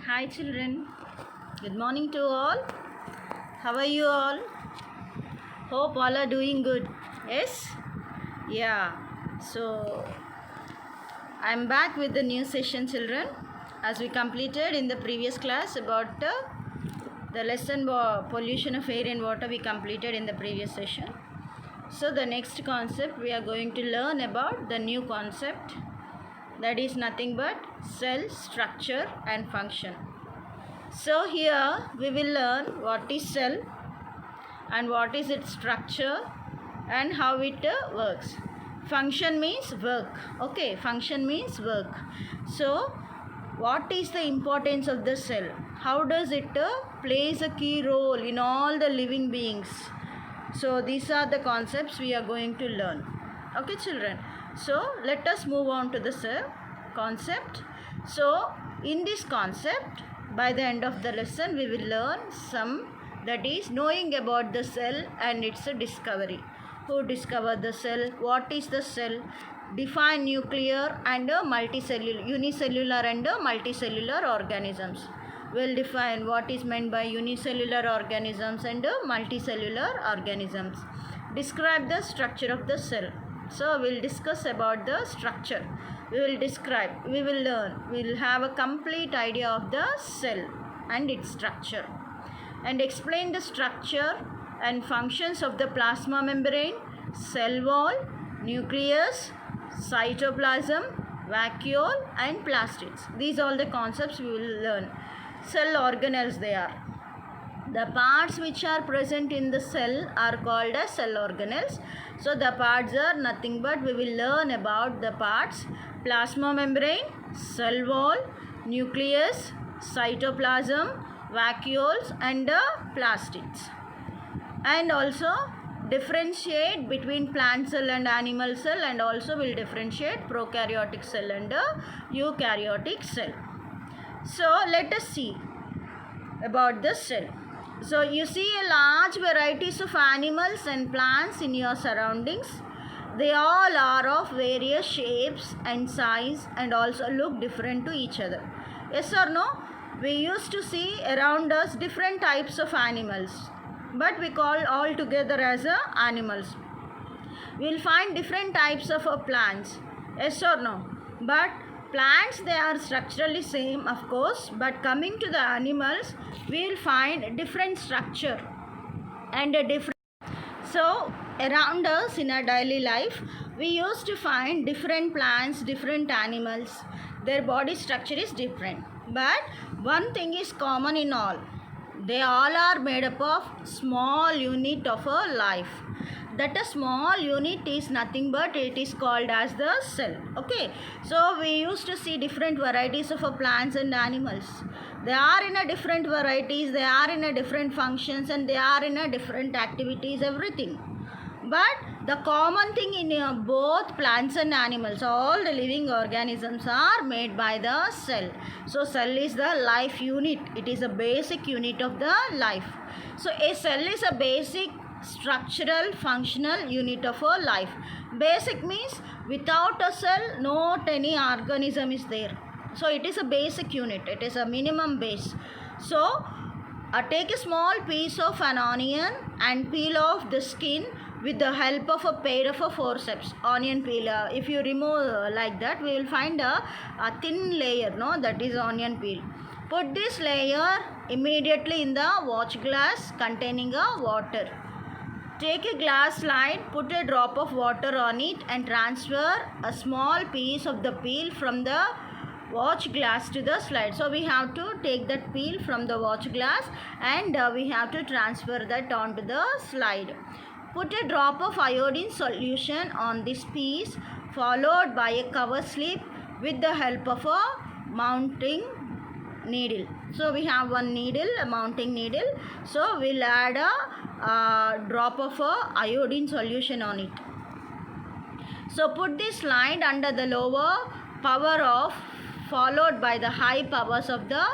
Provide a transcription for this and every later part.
Hi children, good morning to all. How are you all? Hope all are doing good. Yes? Yeah. So I'm back with the new session children as we completed in the previous class about the lesson pollution of air and water we completed in the previous session. So the next concept we are going to learn about the new concept, that is nothing but cell structure and function. So here we will learn what is cell and what is its structure and how it works. Function means work. Okay, function means work. So what is the importance of the cell? How does it plays a key role in all the living beings? So these are the concepts we are going to learn. Okay children. So let us move on to the cell concept. So in this concept, by the end of the lesson we will learn some, that is knowing about the cell and its discovery. Who discovered the cell? What is the cell? Define nuclear and multicellular, unicellular and multicellular organisms. We'll define what is meant by unicellular organisms and multicellular organisms. Describe the structure of the cell. So we'll discuss about the structure. We will describe, we will learn, we will have a complete idea of the cell and its structure, and explain the structure and functions of the plasma membrane, cell wall, nucleus, cytoplasm, vacuole and plastids. These are all the concepts we will learn. Cell organelles they are. The parts which are present in the cell are called as cell organelles. So the parts are nothing but, we will learn about the parts: plasma membrane, cell wall, nucleus, cytoplasm, vacuoles and plastids. And also differentiate between plant cell and animal cell, and also will differentiate prokaryotic cell and eukaryotic cell. So let us see about the cell. So you see a large varieties of animals and plants in your surroundings. They all are of various shapes and size and also look different to each other. Yes or no? We used to see around us different types of animals, but we call all together as animals. We will find different types of plants. Yes or no? But plants, they are structurally same of course, but coming to the animals we will find different structure and a different. So around us in our daily life we used to find different plants, different animals, their body structure is different, but one thing is common in all: they all are made up of small unit of a life. That a small unit is nothing but, it is called as the cell. Okay, so we used to see different varieties of plants and animals. They are in a different varieties, they are in a different functions, and they are in a different activities, everything. But the common thing in both plants and animals, all the living organisms are made by the cell. So cell is the life unit. It is a basic unit of the life. So a cell is a basic structural functional unit of a life. Basic means without a cell not any organism is there. So it is a basic unit. It is a minimum base. So take a small piece of an onion and peel off the skin with the help of a pair of a forceps. Onion peel, if you remove like that, we will find a thin layer, no, that is onion peel. Put this layer immediately in the watch glass containing a water. Take a glass slide, put a drop of water on it and transfer a small piece of the peel from the watch glass to the slide. So we have to take that peel from the watch glass and we have to transfer that onto the slide. Put a drop of iodine solution on this piece, followed by a cover slip with the help of a mounting needle. So we have one needle, a mounting needle. So we'll add a drop of iodine solution on it. So put this slide under the lower power off, followed by the high powers of the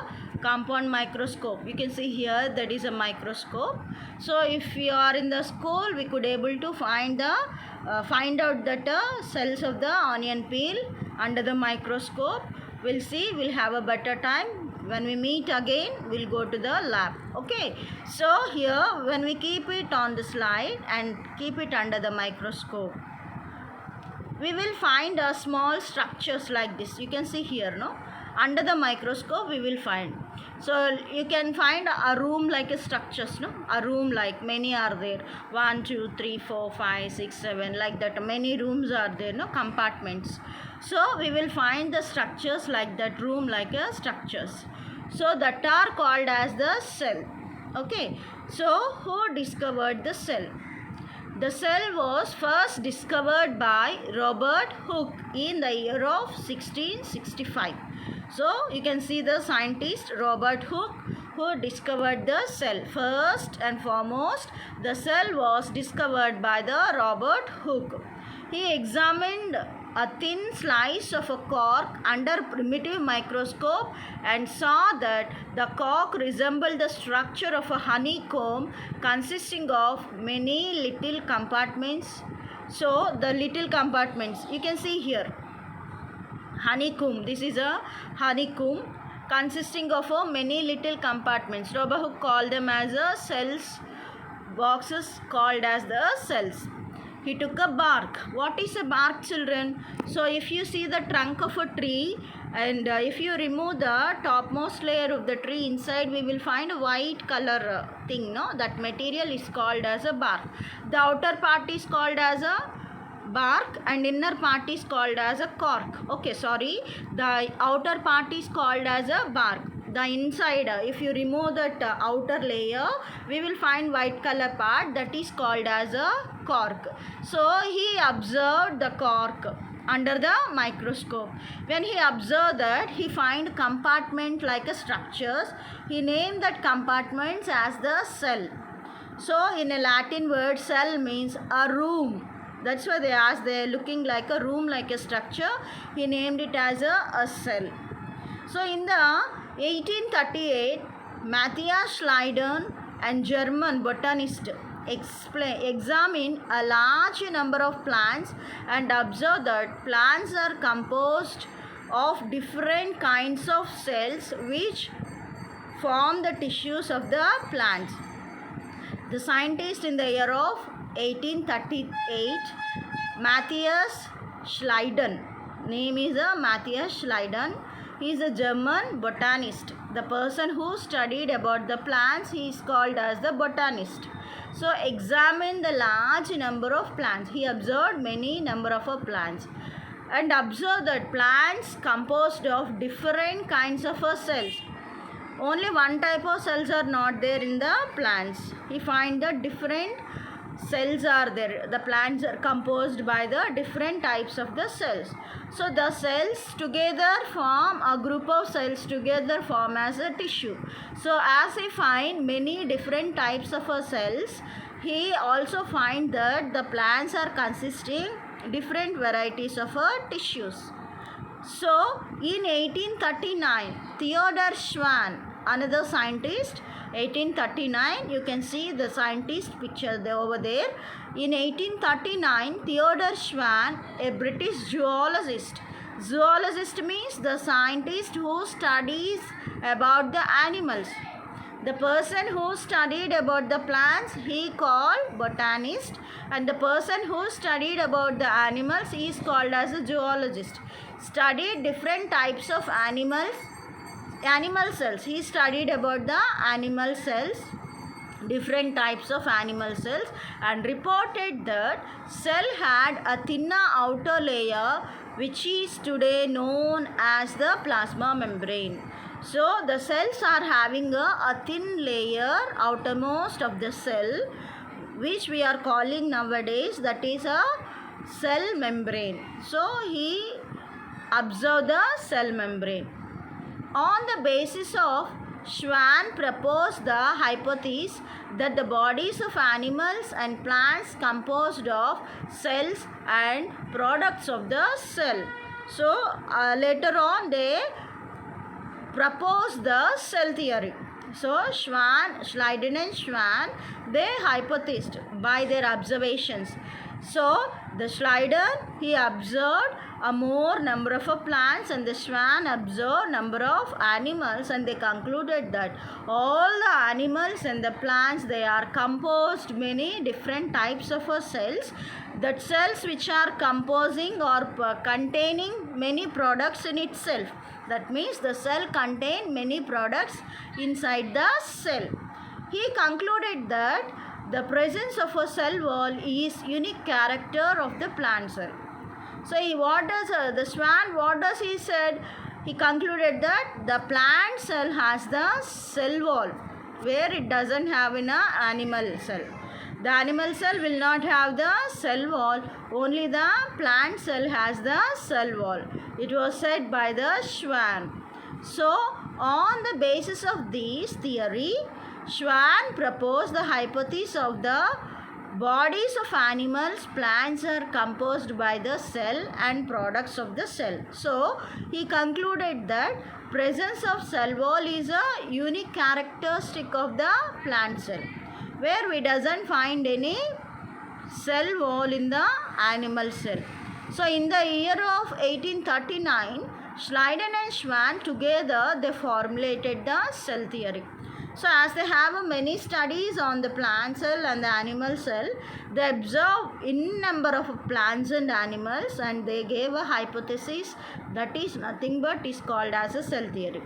compound microscope. You can see here that is a microscope. So if you are in the school, we could able to find out that cells of the onion peel under the microscope. We'll see, we'll have a better time When we meet again, we'll go to the lab. Okay. So here, when we keep it on the slide and keep it under the microscope, we will find small structures like this. You can see here, no? Under the microscope, we will find. So you can find a room like a structures, no? A room like many are there. 1, 2, 3, 4, 5, 6, 7, like that. Many rooms are there, no? Compartments. So we will find the structures like that, room like a structures. So that are called as the cell. Okay. So who discovered the cell? The cell was first discovered by Robert Hooke in the year of 1665. So you can see the scientist Robert Hooke who discovered the cell. First and foremost, the cell was discovered by the Robert Hooke. He examined a thin slice of a cork under primitive microscope and saw that the cork resembled the structure of a honeycomb consisting of many little compartments. So the little compartments you can see here, honeycomb. This is a honeycomb consisting of many little compartments. Robert Hooke called them as cells, boxes called as the cells. He took a bark. What is a bark, children? So if you see the trunk of a tree and if you remove the topmost layer of the tree, inside we will find a white color thing, no? That material is called as a bark. The outer part is called as a bark and inner part is called as a cork. Okay, sorry. The outer part is called as a bark. The inside, if you remove that outer layer, we will find white color part, that is called as a cork. So he observed the cork under the microscope. When he observed that, he find compartment like a structures. He named that compartments as the cell. So in a Latin word, cell means a room. That's why they asked, they're looking like a room, like a structure. He named it as a cell. So in the 1838, Matthias Schleiden, and German botanist, examined a large number of plants and observed that plants are composed of different kinds of cells which form the tissues of the plants. The scientist in the year of 1838, Matthias Schleiden, name is Matthias Schleiden. He is a German botanist. The person who studied about the plants, he is called as the botanist. So examine the large number of plants. He observed many number of plants and observed that plants composed of different kinds of cells. Only one type of cells are not there in the plants. He find that different cells are there. The plants are composed by the different types of the cells. So the cells together form, a group of cells together form as a tissue. So as he find many different types of cells, he also find that the plants are consisting different varieties of tissues. So in 1839, Theodor Schwann, another scientist, 1839, you can see the scientist picture over there. In 1839, Theodor Schwann, a British zoologist. Zoologist means the scientist who studies about the animals. The person who studied about the plants, he called botanist, and the person who studied about the animals is called as a zoologist. Studied different types of animal cells. He studied about the animal cells, different types of animal cells, and reported that cell had a thinner outer layer which is today known as the plasma membrane. So the cells are having a thin layer outermost of the cell, which we are calling nowadays, that is a cell membrane. So he observed the cell membrane. On the basis of, Schwann proposed the hypothesis that the bodies of animals and plants composed of cells and products of the cell. So later on they proposed the cell theory. So Schleiden and Schwann, they hypothesized by their observations. So the Schleiden, he observed a more number of plants, and the Schwann observed number of animals, and they concluded that all the animals and the plants, they are composed many different types of cells. That cells which are composing or containing many products in itself. That means the cell contain many products inside the cell. He concluded that the presence of a cell wall is unique character of the plant cell. So what does the Schwann, what does he said? He concluded that the plant cell has the cell wall where it doesn't have in a animal cell. The animal cell will not have the cell wall, only the plant cell has the cell wall. It was said by the Schwann. So on the basis of this theory, Schwann proposed the hypothesis of the bodies of animals, plants are composed by the cell and products of the cell. So he concluded that presence of cell wall is a unique characteristic of the plant cell, where we doesn't find any cell wall in the animal cell. So in the year of 1839, Schleiden and Schwann together they formulated the cell theory. So as they have many studies on the plant cell and the animal cell, they observed in number of plants and animals, and they gave a hypothesis that is nothing but is called as a cell theory.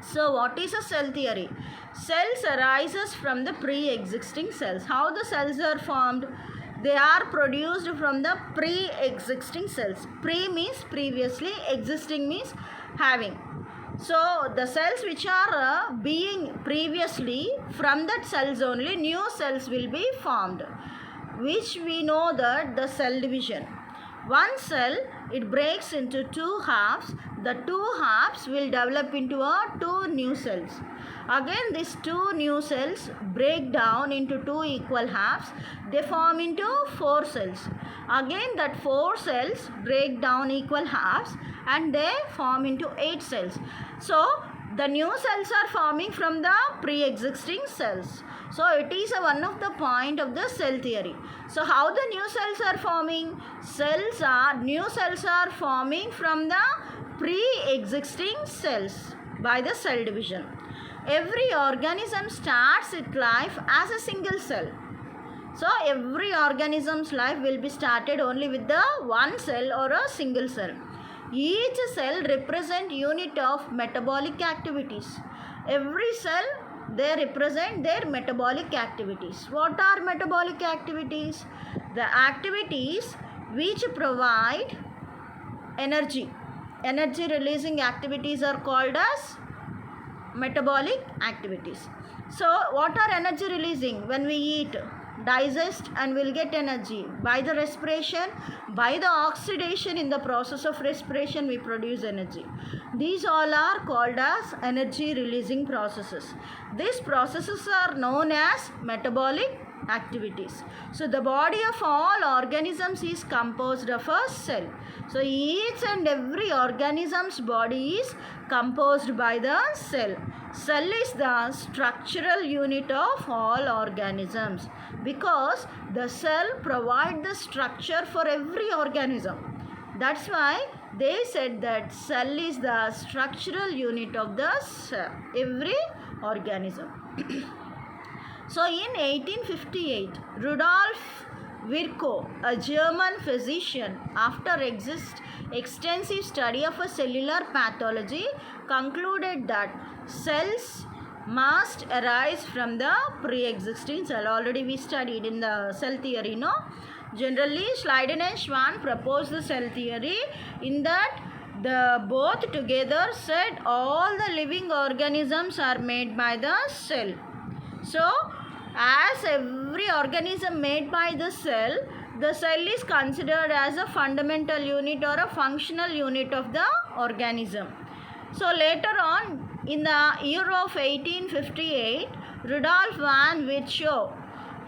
So what is a cell theory? Cells arises from the pre-existing cells. How the cells are formed? They are produced from the pre-existing cells. Pre means previously, existing means having. So the cells which are being previously, from that cells only new cells will be formed, which we know that the cell division. One cell, it breaks into two halves. The two halves will develop into two new cells. Again these two new cells break down into two equal halves. They form into four cells. Again that four cells break down equal halves and they form into 8 cells. So the new cells are forming from the pre-existing cells. So it is one of the point of the cell theory. So how the new cells are forming? New cells are forming from the pre-existing cells by the cell division. Every organism starts its life as a single cell. So every organism's life will be started only with the one cell or a single cell. Each cell represents unit of metabolic activities. Every cell, they represent their metabolic activities. What are metabolic activities? The activities which provide energy. Energy releasing activities are called as metabolic activities. So what are energy releasing? When we eat, digest and will get energy. By the respiration, by the oxidation, in the process of respiration we produce energy. These all are called as energy releasing processes. These processes are known as metabolic activities. So the body of all organisms is composed of a cell. So each and every organism's body is composed by the cell. Cell is the structural unit of all organisms because the cell provides the structure for every organism. That's why they said that cell is the structural unit of the cell, every organism. So in 1858, Rudolf Virchow, a German physician, after extensive study of a cellular pathology, concluded that cells must arise from the pre-existing cell. Already we studied in the cell theory, no? Generally, Schleiden and Schwann proposed the cell theory in that the both together said all the living organisms are made by the cell. So, as every organism made by the cell is considered as a fundamental unit or a functional unit of the organism. So later on, in the year of 1858, Rudolf von Virchow,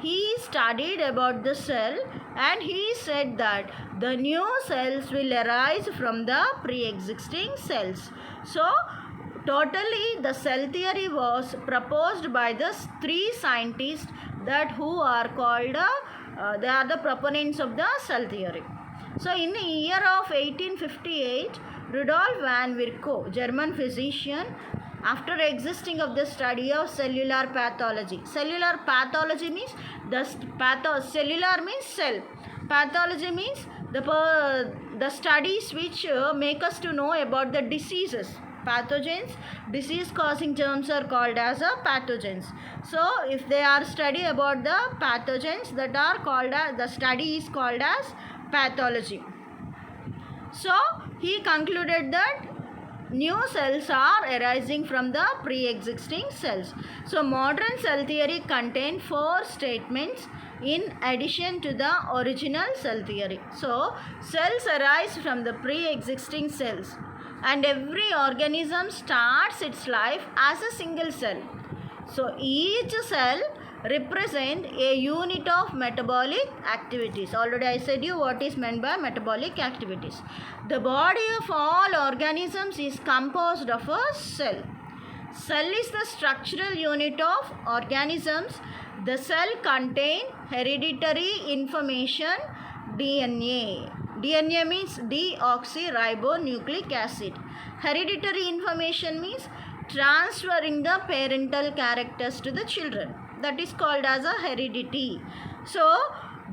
he studied about the cell and he said that the new cells will arise from the pre-existing cells. So totally the cell theory was proposed by the three scientists that who are called They are the proponents of the cell theory. So in the year of 1858, Rudolf van Virchow, German physician, after existing of the study of cellular pathology. Cellular pathology means cellular means cell. Pathology means the studies which make us to know about the diseases. Pathogens, disease causing germs are called as pathogens. So if they are study about the pathogens, that are called as, the study is called as pathology. So he concluded that new cells are arising from the pre-existing cells. So modern cell theory contains 4 statements in addition to the original cell theory. So cells arise from the pre-existing cells, and every organism starts its life as a single cell. So each cell represent a unit of metabolic activities. Already I said you what is meant by metabolic activities. The body of all organisms is composed of a cell. Cell is the structural unit of organisms. The cell contains hereditary information, DNA. DNA means deoxyribonucleic acid. Hereditary information means transferring the parental characters to the children. That is called as a heredity. So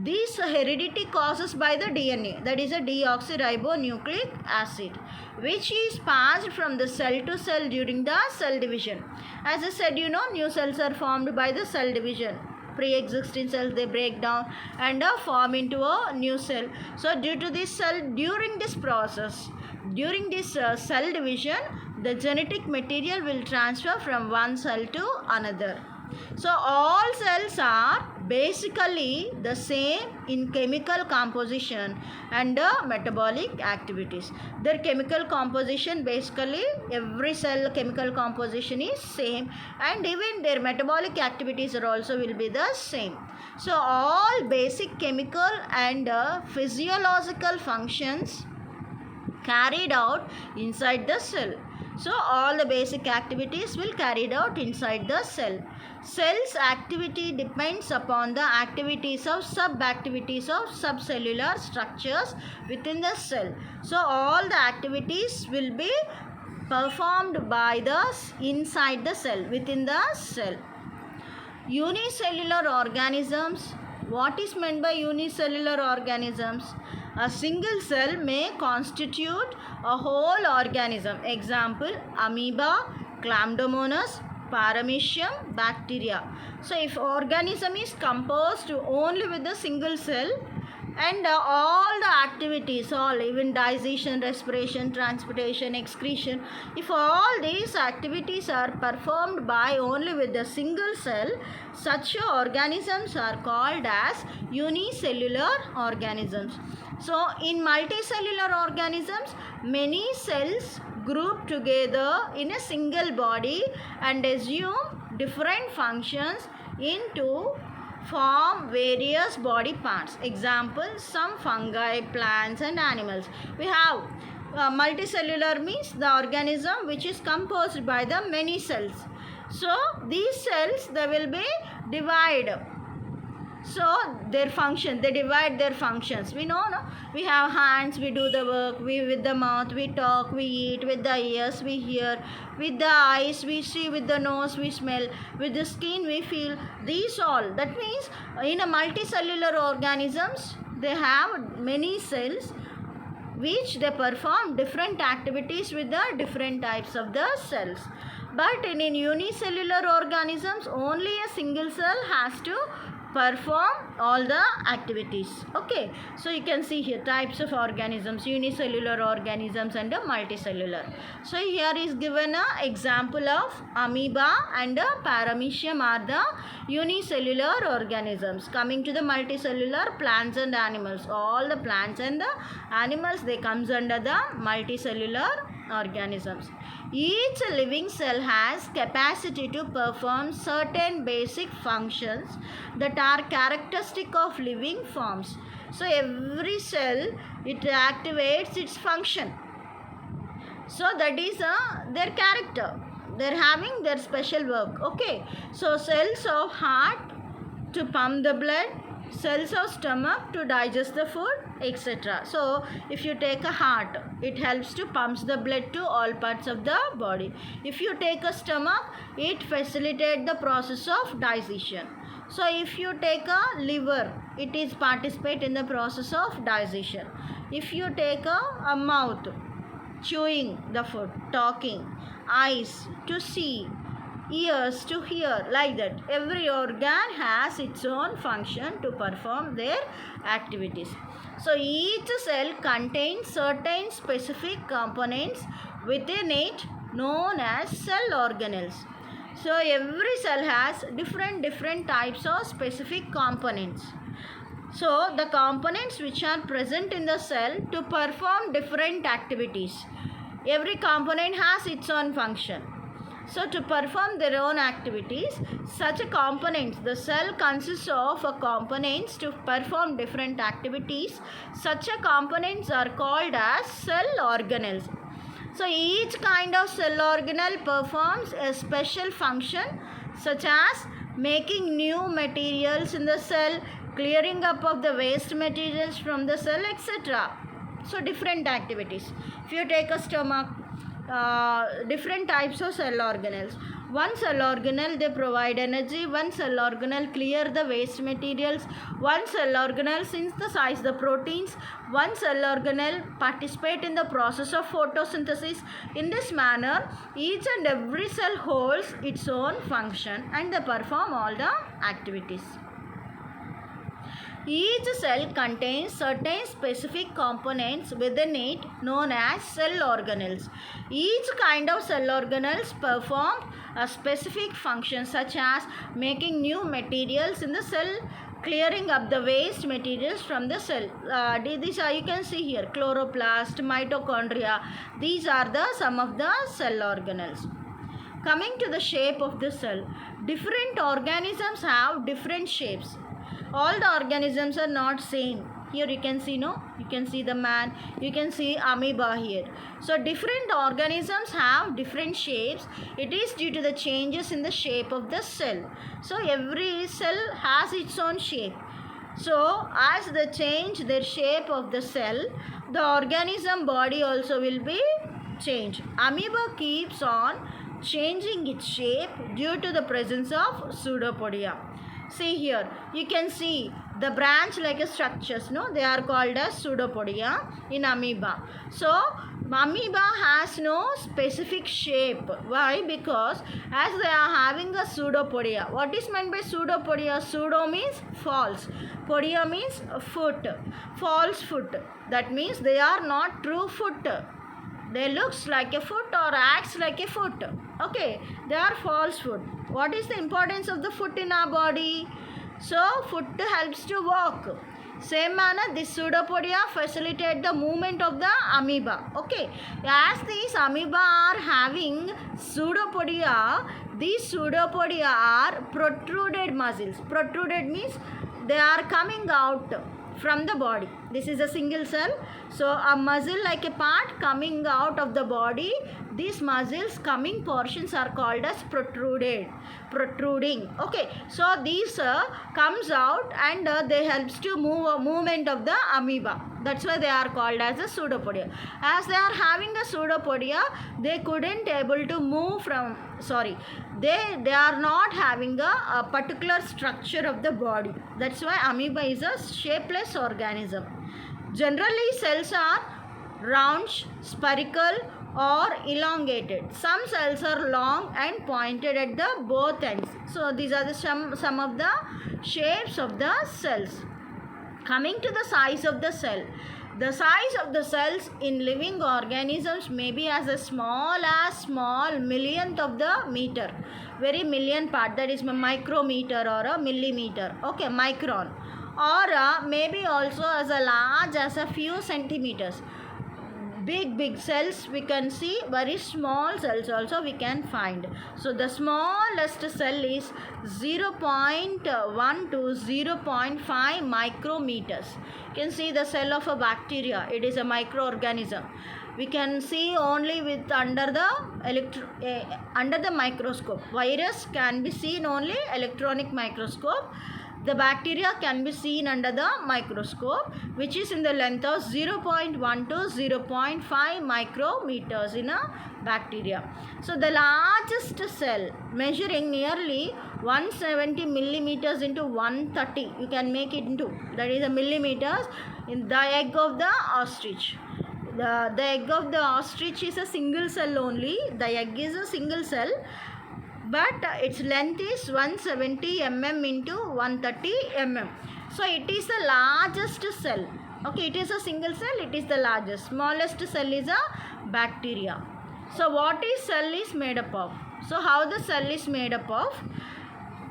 this heredity causes by the DNA, that is a deoxyribonucleic acid, which is passed from the cell to cell during the cell division. As I said, new cells are formed by the cell division. Pre-existing cells, they break down and form into a new cell. So due to this cell, during this process, during this cell division, the genetic material will transfer from one cell to another. So all cells are basically the same in chemical composition and metabolic activities. Their chemical composition, basically every cell chemical composition is same, and even their metabolic activities are also will be the same. So all basic chemical and physiological functions carried out inside the cell. So all the basic activities will carried out inside the cell. Cell's activity depends upon the activities of sub-activities of subcellular structures within the cell. So all the activities will be performed by the inside the cell, within the cell. Unicellular organisms. What is meant by unicellular organisms? A single cell may constitute a whole organism. Example, amoeba, chlamydomonas, paramecium, bacteria. So if organism is composed only with a single cell, and all the activities, all even digestion, respiration, transportation, excretion, if all these activities are performed by only with a single cell, such organisms are called as unicellular organisms. So in multicellular organisms, many cells group together in a single body and assume different functions into form various body parts. Example, some fungi, plants and animals. We have multicellular means the organism which is composed by the many cells. So these cells, they will be divided. So their function, they divide their functions. We know, no? We have hands, we do the work. We with the mouth, we talk, we eat. With the ears, we hear. With the eyes, we see. With the nose, we smell. With the skin, we feel. These all. That means in a multicellular organisms, they have many cells which they perform different activities with the different types of the cells. But in unicellular organisms, only a single cell has to perform all the activities. Okay, so you can see here types of organisms, unicellular organisms and multicellular. So here is given a example of amoeba and paramecium are the unicellular organisms. Coming to the multicellular, plants and animals. All the plants and the animals, they comes under the multicellular organisms. Each living cell has capacity to perform certain basic functions that are characteristic of living forms. So every cell, it activates its function. So that is their character. They are having their special work. Okay. So cells of heart to pump the blood, cells of stomach to digest the food, etc. So if you take a heart, it helps to pumps the blood to all parts of the body. If you take a stomach, it facilitates the process of digestion. So if you take a liver, it is participate in the process of digestion. If you take a mouth, chewing the food, talking, eyes to see, ears to hear, like that. Every organ has its own function to perform their activities. So each cell contains certain specific components within it known as cell organelles. So every cell has different types of specific components. So the components which are present in the cell to perform different activities. Every component has its own function. So to perform their own activities, such a components, the cell consists of a components to perform different activities. Such a components are called as cell organelles. So each kind of cell organelle performs a special function, such as making new materials in the cell, clearing up of the waste materials from the cell, etc. So different activities. If you take a stomach, different types of cell organelles. One cell organelle, they provide energy. One cell organelle clear the waste materials. One cell organelle synthesize the proteins. One cell organelle participate in the process of photosynthesis. In this manner, each and every cell holds its own function and they perform all the activities. Each cell contains certain specific components within it known as cell organelles. Each kind of cell organelles performs a specific function, such as making new materials in the cell, clearing up the waste materials from the cell. These are, you can see here, chloroplast, mitochondria. These are some of the cell organelles. Coming to the shape of the cell, different organisms have different shapes. All the organisms are not same. Here you can see, no, you can see the man, you can see amoeba here. So different organisms have different shapes. It is due to the changes in the shape of the cell. So every cell has its own shape. So as they change their shape of the cell, the organism body also will be changed. Amoeba keeps on changing its shape due to the presence of pseudopodia. See here, you can see the branch like a structures, no, they are called as pseudopodia in amoeba. So amoeba has no specific shape. Why? Because as they are having a pseudopodia. What is meant by pseudopodia? Pseudo means false, podia means foot, false foot. That means they are not true foot. They looks like a foot or acts like a foot. Okay, they are false foot. What is the importance of the foot in our body? So foot helps to walk. Same manner, this pseudopodia facilitate the movement of the amoeba. Okay, as these amoeba are having pseudopodia, these pseudopodia are protruded muscles. Protruded means they are coming out from the body. This is a single cell. So a muscle like a part coming out of the body. These muscles coming portions are called as protruding. Okay, so these comes out and they helps to move movement of the amoeba. That's why they are called as a pseudopodia. As they are having a pseudopodia, they couldn't able to move from, they are not having a particular structure of the body. That's why amoeba is a shapeless organism. Generally, cells are round, spherical or elongated. Some cells are long and pointed at the both ends. So these are the some of the shapes of the cells. Coming to the size of the cell. The size of the cells in living organisms may be as small millionth of the meter. Very million part, that is a micrometer or a millimeter. Okay, micron. Or maybe also as large as a few centimeters. Big cells we can see, very small cells also we can find. So the smallest cell is 0.1 to 0.5 micrometers. You can see the cell of a bacteria, it is a microorganism. We can see only with under the microscope. Virus can be seen only electronic microscope. the bacteria can be seen under the microscope, which is in the length of 0.1 to 0.5 micrometers in a bacteria. So the largest cell measuring nearly 170 millimeters into 130, you can make it into, that is a millimeters, in the egg of the ostrich. The egg of the ostrich is a single cell only. The egg is a single cell, but its length is 170 mm into 130 mm. So it is the largest cell. Okay, it is a single cell, it is the largest. Smallest cell is a bacteria. So what is cell is made up of? So how the cell is made up of?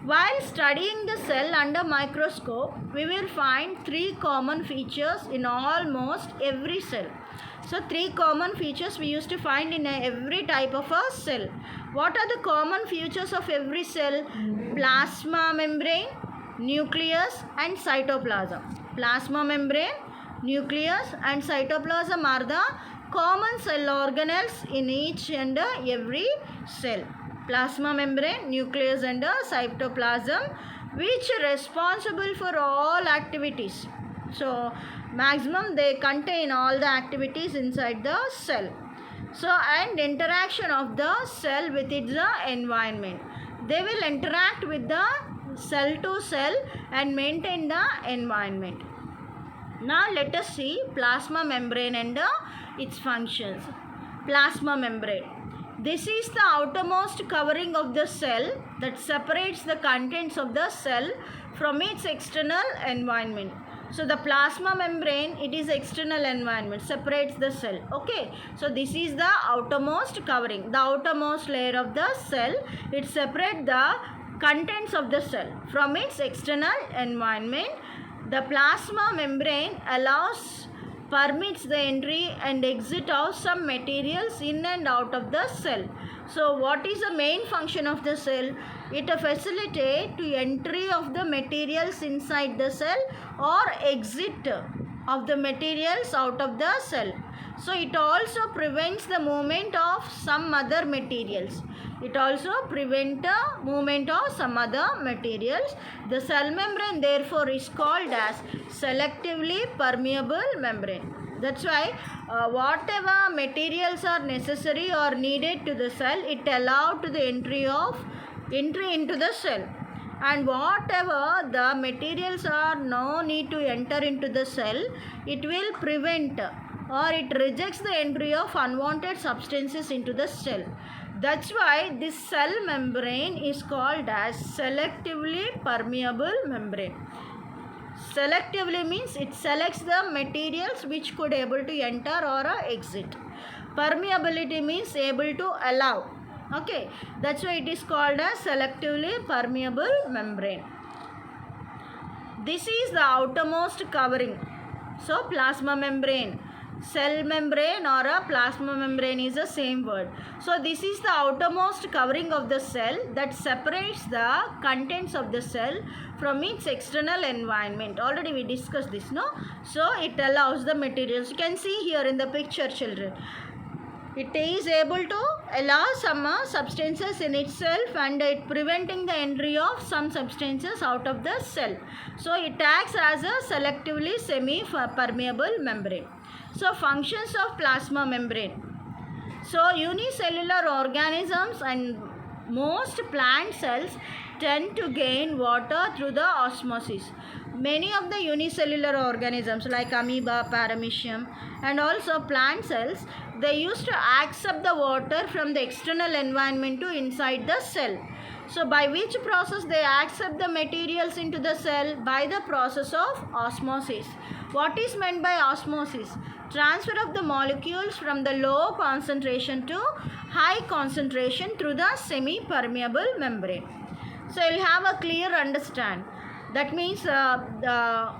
While studying the cell under microscope, we will find three common features in almost every cell. So three common features we used to find in every type of a cell. What are the common features of every cell? Plasma membrane, nucleus and cytoplasm. Plasma membrane, nucleus and cytoplasm are the common cell organelles in each and every cell. Plasma membrane, nucleus and cytoplasm, which are responsible for all activities. So maximum they contain all the activities inside the cell. So and interaction of the cell with its environment. They will interact with the cell to cell and maintain the environment. Now let us see plasma membrane and its functions. Plasma membrane. This is the outermost covering of the cell that separates the contents of the cell from its external environment. So the plasma membrane, it is external environment, separates the cell. Okay, so this is the outermost covering, the outermost layer of the cell. It separates the contents of the cell from its external environment. The plasma membrane permits the entry and exit of some materials in and out of the cell. So what is the main function of the cell? It facilitates the entry of the materials inside the cell or exit of the materials out of the cell. So it also prevents the movement of some other materials. It also prevents the movement of some other materials. The cell membrane therefore is called as selectively permeable membrane. That's why whatever materials are necessary or needed to the cell, it allows to the entry into the cell. And whatever the materials are no need to enter into the cell, it will prevent or it rejects the entry of unwanted substances into the cell. That's why this cell membrane is called as selectively permeable membrane. Selectively means it selects the materials which could able to enter or exit. Permeability means able to allow. Okay, that's why it is called as selectively permeable membrane. This is the outermost covering. So plasma membrane. Cell membrane or a plasma membrane is the same word. So this is the outermost covering of the cell that separates the contents of the cell from its external environment. Already we discussed this, no? So it allows the materials. You can see here in the picture, children. It is able to allow some substances in itself and it preventing the entry of some substances out of the cell. So it acts as a selectively semi-permeable membrane. So functions of plasma membrane. So unicellular organisms and most plant cells tend to gain water through the osmosis. Many of the unicellular organisms like amoeba, paramecium and also plant cells, they used to accept the water from the external environment to inside the cell. So by which process they accept the materials into the cell? By the process of osmosis. What is meant by osmosis? Transfer of the molecules from the low concentration to high concentration through the semi-permeable membrane. So you'll have a clear understand. That means the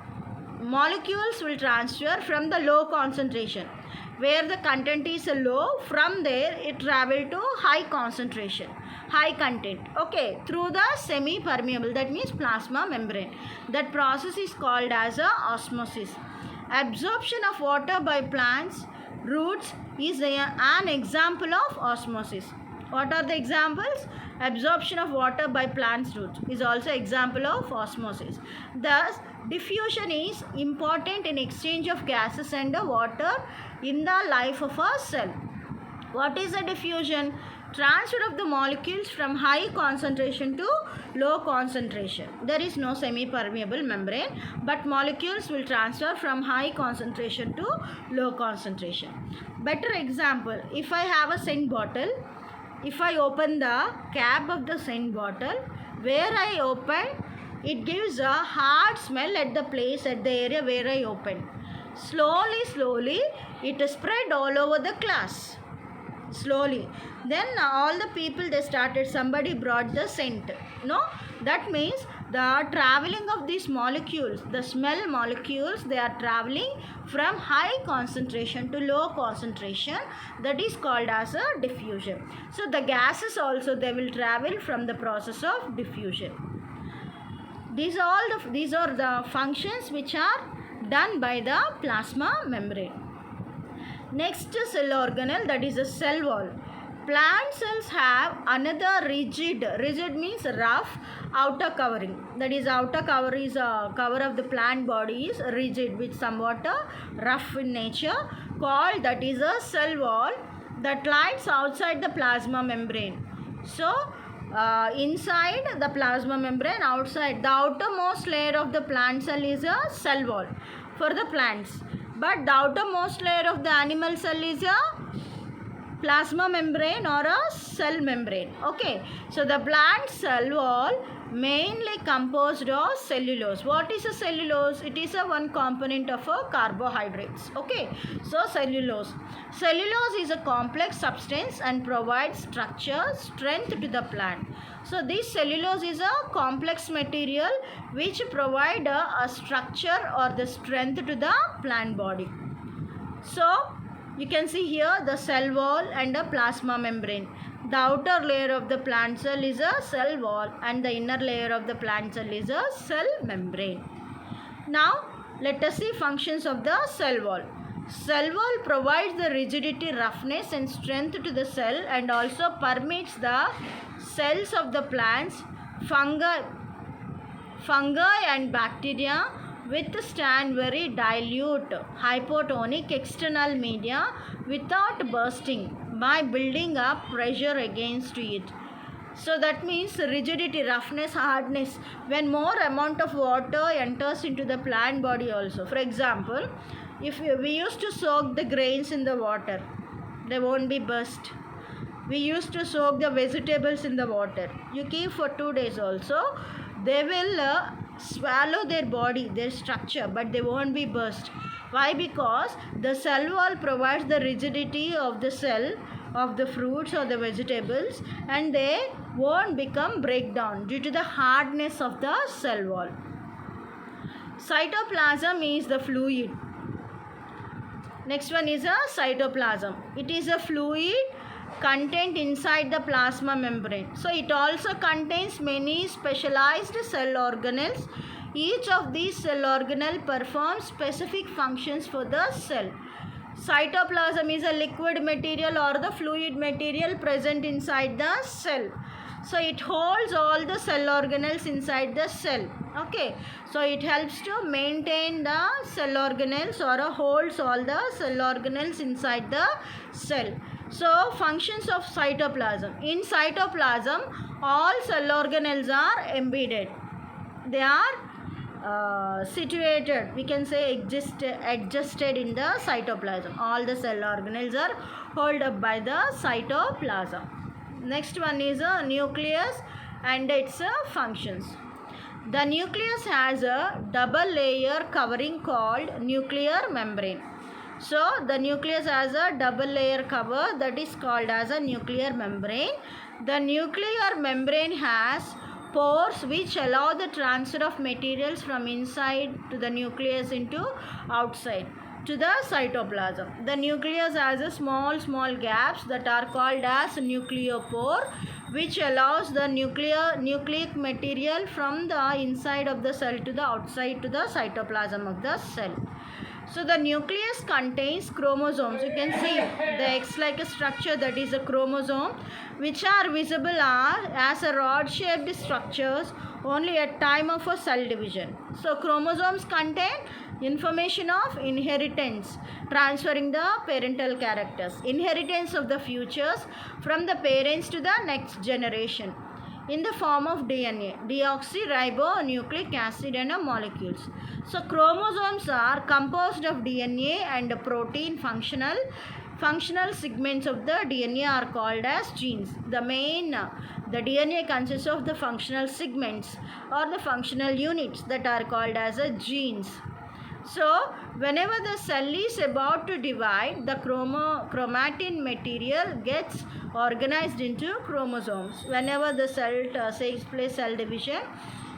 molecules will transfer from the low concentration. Where the content is low, from there it travel to high concentration, high content. Okay, through the semi-permeable, that means plasma membrane. That process is called as osmosis. Absorption of water by plants, roots is an example of osmosis. What are the examples? Absorption of water by plants' roots is also example of osmosis. Thus, diffusion is important in exchange of gases and water in the life of a cell. What is a diffusion? Transfer of the molecules from high concentration to low concentration. There is no semi-permeable membrane, but molecules will transfer from high concentration to low concentration. Better example, if I have a scent bottle, if I open the cap of the scent bottle, where I open, it gives a hard smell at the place, at the area where I open. Slowly, it spread all over the class. Slowly, then all the people, they started, somebody brought the scent. No, that means the traveling of these molecules, the smell molecules, they are traveling from high concentration to low concentration. That is called as a diffusion. So the gases also, they will travel from the process of diffusion. These are the functions which are done by the plasma membrane. Next cell organelle, that is a cell wall. Plant cells have another rigid means rough outer covering. That is, outer cover is a cover of the plant body is rigid, which somewhat rough in nature, called, that is a cell wall that lies outside the plasma membrane. So inside the plasma membrane, outside, the outermost layer of the plant cell is a cell wall for the plants. But the outermost layer of the animal cell is a plasma membrane or a cell membrane. Okay. So the plant cell wall mainly composed of cellulose. What is a cellulose? It is a one component of a carbohydrates. Okay. So cellulose. Cellulose is a complex substance and provides structure, strength to the plant. So this cellulose is a complex material which provide a structure or the strength to the plant body. So you can see here the cell wall and a plasma membrane. The outer layer of the plant cell is a cell wall and the inner layer of the plant cell is a cell membrane. Now let us see functions of the cell wall. Cell wall provides the rigidity, roughness and strength to the cell and also permits the cells of the plants, fungi and bacteria withstand very dilute hypotonic external media without bursting by building up pressure against it. So that means rigidity, roughness, hardness, when more amount of water enters into the plant body also. For example, if we used to soak the grains in the water, they won't be burst. We used to soak the vegetables in the water. You keep for 2 days also, they will swallow their body, their structure, but they won't be burst. Why? Because the cell wall provides the rigidity of the cell of the fruits or the vegetables, and they won't become breakdown due to the hardness of the cell wall. Cytoplasm is the fluid. Next one is a cytoplasm. It is a fluid content inside the plasma membrane. So it also contains many specialized cell organelles. Each of these cell organelles performs specific functions for the cell. Cytoplasm is a liquid material or the fluid material present inside the cell. So it holds all the cell organelles inside the cell. Okay. So it helps to maintain the cell organelles or holds all the cell organelles inside the cell. So functions of cytoplasm. In cytoplasm, all cell organelles are embedded. They are situated, we can say adjusted in the cytoplasm. All the cell organelles are held up by the cytoplasm. Next one is a nucleus and its functions. The nucleus has a double layer covering called nuclear membrane. So the nucleus has a double layer cover that is called as a nuclear membrane. The nuclear membrane has pores which allow the transfer of materials from inside to the nucleus into outside to the cytoplasm. The nucleus has a small gaps that are called as nucleopore, which allows the nucleic material from the inside of the cell to the outside to the cytoplasm of the cell. So the nucleus contains chromosomes. You can see the X-like structure, that is a chromosome, which are visible as a rod-shaped structures only at time of a cell division. So chromosomes contain information of inheritance, transferring the parental characters, inheritance of the futures from the parents to the next generation in the form of DNA, deoxyribonucleic acid and molecules. So chromosomes are composed of DNA and protein. Functional segments of the DNA are called as genes. The DNA consists of the functional segments or the functional units that are called as genes. So, whenever the cell is about to divide, the chromatin material gets organized into chromosomes. Whenever the cell takes place cell division,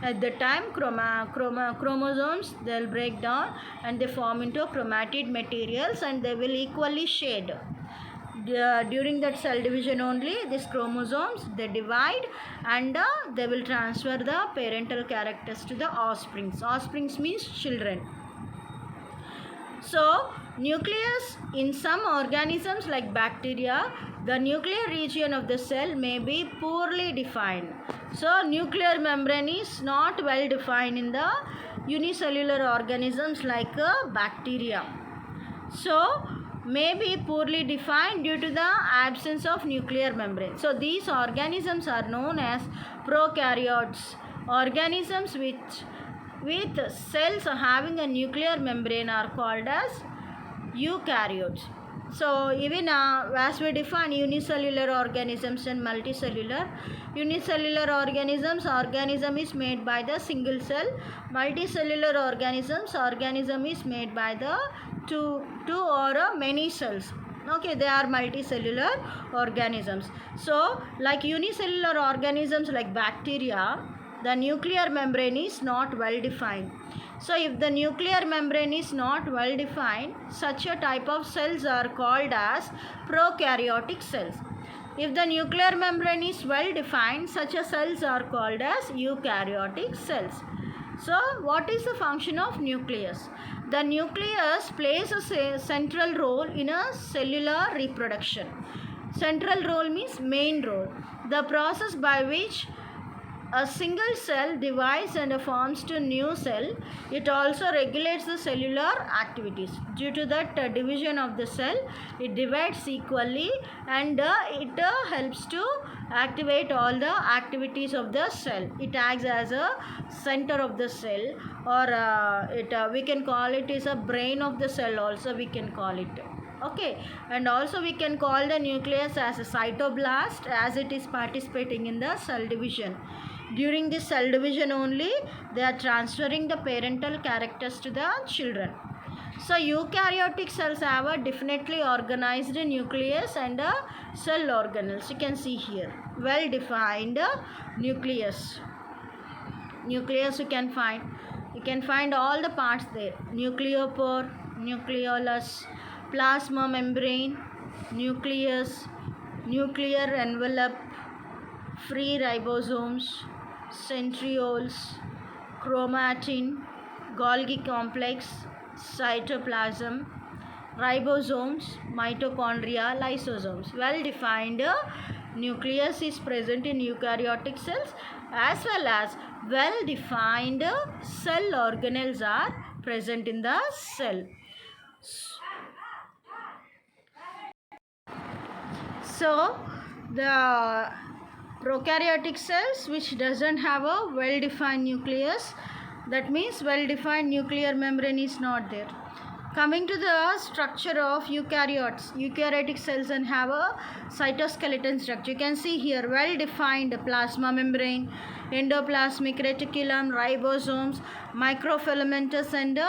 at the time chromosomes, they'll break down and they form into chromatid materials and they will equally shade. During that cell division only, these chromosomes, they divide and they will transfer the parental characters to the offsprings. Offsprings means children. So, nucleus in some organisms like bacteria, the nuclear region of the cell may be poorly defined. So, nuclear membrane is not well defined in the unicellular organisms like bacteria. So, may be poorly defined due to the absence of nuclear membrane. So, these organisms are known as prokaryotes. Organisms with cells having a nuclear membrane are called as eukaryotes. So even as we define unicellular organisms and multicellular, organism is made by the single cell. Multicellular organism is made by the two or many cells. Okay, they are multicellular organisms. So like unicellular organisms like bacteria, the nuclear membrane is not well defined. So if the nuclear membrane is not well defined, such a type of cells are called as prokaryotic cells. If the nuclear membrane is well defined, such a cells are called as eukaryotic cells. So what is the function of nucleus? The nucleus plays a central role in a cellular reproduction. Central role means main role. The process by which a single cell divides and forms to new cell. It also regulates the cellular activities. Due to that division of the cell, it divides equally and it helps to activate all the activities of the cell. It acts as a center of the cell, or we can call it is a brain of the cell also we can call it. Okay, and also we can call the nucleus as a cytoblast as it is participating in the cell division. During this cell division only, they are transferring the parental characters to the children. So eukaryotic cells have a definitely organized nucleus and a cell organelles. You can see here, well defined nucleus. Nucleus you can find all the parts there. Nucleopore, nucleolus, plasma membrane, nucleus, nuclear envelope, free ribosomes, centrioles, chromatin, Golgi complex, cytoplasm, ribosomes, mitochondria, lysosomes. Well defined nucleus is present in eukaryotic cells as well as well defined cell organelles are present in the cell. So the prokaryotic cells which doesn't have a well defined nucleus, that means well defined nuclear membrane is not there. Coming to the structure of eukaryotic cells and have a cytoskeleton structure. You can see here well defined plasma membrane, endoplasmic reticulum, ribosomes, microfilamentous and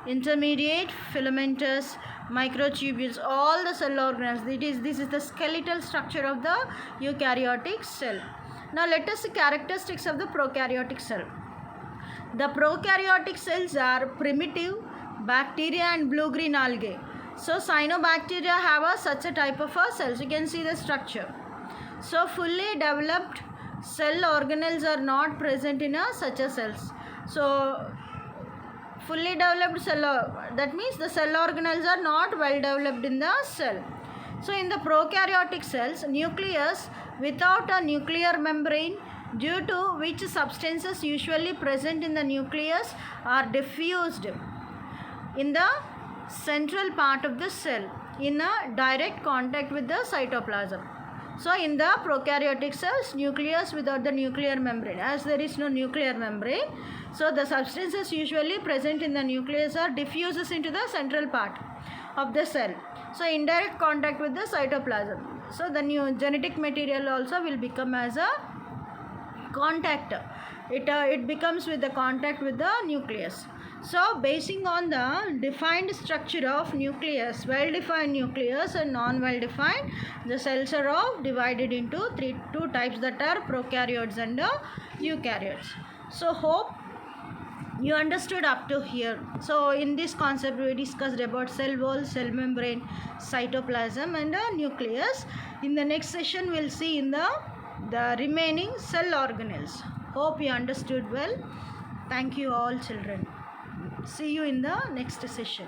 intermediate filamentous, microtubules, all the cell organelles. This is the skeletal structure of the eukaryotic cell. Now let us see characteristics of the prokaryotic cell. The prokaryotic cells are primitive bacteria and blue-green algae. So cyanobacteria have such a type of cells. You can see the structure. So fully developed cell organelles are not present in such a cells. So fully developed cell, that means the cell organelles are not well developed in the cell. So in the prokaryotic cells, nucleus without a nuclear membrane, due to which substances usually present in the nucleus are diffused in the central part of the cell in a direct contact with the cytoplasm. So in the prokaryotic cells, nucleus without the nuclear membrane, as there is no nuclear membrane, so the substances usually present in the nucleus are diffuses into the central part of the cell. So indirect contact with the cytoplasm. So the new genetic material also will become as a contact. It becomes with the contact with the nucleus. So basing on the defined structure of nucleus, well defined nucleus and non well defined, the cells are all divided into two types, that are prokaryotes and eukaryotes. So hope you understood up to here. So in this concept we discussed about cell wall, cell membrane, cytoplasm and nucleus. In the next session we'll see in the remaining cell organelles. Hope you understood well. Thank you all children. See you in the next session.